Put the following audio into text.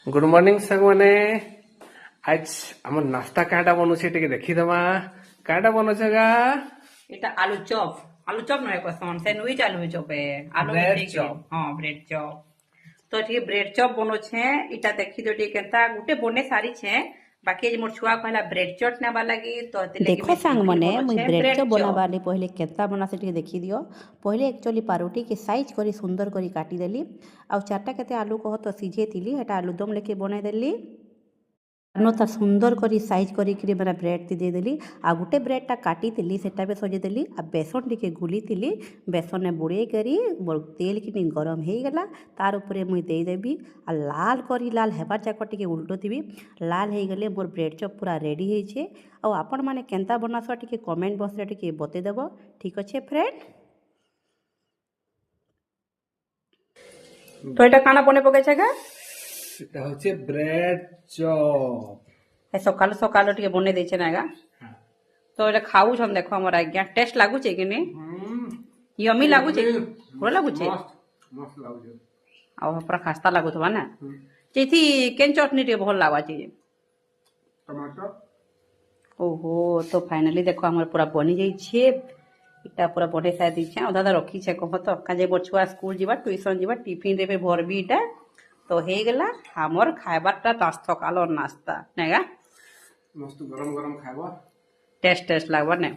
Good morning संग माने आज आम नाश्ता काटा बनुचे टिके देखीदमा काटा बनुछगा এটা আলু চপ নয় কসন স্যান্ডউইচ আলু চপ আলু Bread মিশেই chop. হ্যাঁ ব্রেড চপ তো ଟିକେ ব্রেড চপ বনোছে এটা দেখি তো ଟିକେ କେନ୍ତା ଗୁଟେ ବନେ ସାରିଛେ ବାକି ଯେ ମୋर ଛୁଆ କହିଲା ବ୍ରେଡ ଚଟ୍ ନେବା ଲାଗି ତ देख सांग मने मुई ब्रेड चप बनाबार ले पहले केता बना से देखी दियो। पहले एक्चुअली पारोटी के साइज करी सुंदर करी काटी देली आउ चारटा केते आलू कह तो सिझे थिली हेटा आलू दम लेके बनाई देली नो तार सुंदर करी साइज करी मैंने ब्रेड ती दे देली आ गुटे ब्रेडटा काटी तिली सेटा भी सजे देली आ बेसन टिके गुली तिली बेसन ने बुड़े करी मोर तेल कि गरम हो गला तार उपरे मुई दे देबी आ लाल करी लाल हेबार जाक टिके उल्टो थी लाल हो गले मोर ब्रेड चप पूरा रेडी होइछे आ आपण माने केनता बनास टिके कमेंट बॉक्स रे टिके बते देबो। ठीक अच्छे फ्रेंड তো এটা কানা বনে পকেছে গা এটা হচ্ছে ব্রেড চপ ଏ ସକାଳୁ ସକାଳୁ ଟିକେ ବନେଇ ଦେଇଛେ ନା ଆଜ୍ଞା ତ ଏଇଟା ଖାଉଛନ୍ ଦେଖ ଆମର ଆଜ୍ଞା ଟେଷ୍ଟ ଲାଗୁଛେ କି ନି ୟମି ଲାଗୁଛେ ଭଲ ଲାଗୁଛେ मस्त लाଗୁଛି ଆଉ ପୁରା ଖାସ୍ତା ଲାଗୁଥିବା ନା ସେଇଠି କେନ୍ ଚଟନି ଟିକେ ଭଲ ଲାଗୁଛି टमाटर ଓହୋ ତ ଫାଇନାଲି ଦେଖ ଆମର ପୁରା ବନି ଯାଇଛେ ଏଟା ପୁରା ବନେଇ ସାରି ଦେଇଛେ ଅଧା ଅଧା ରଖିଛେ କହ ତ କାଜେ ମୋ ଛୁଆ ସ୍କୁଲ ଯିବା ଟ୍ୟୁସନ ଯିବା ଟିଫିନ ଦେବେ ଭରବି ଏଟା ତ ହେଇଗଲା ଆମର ଖାଇବାରଟା ସକାଳର ନାସ୍ତା ନାଇଁ ଗା मस्त गरम गरम खाइबा टेस्ट लागबा ने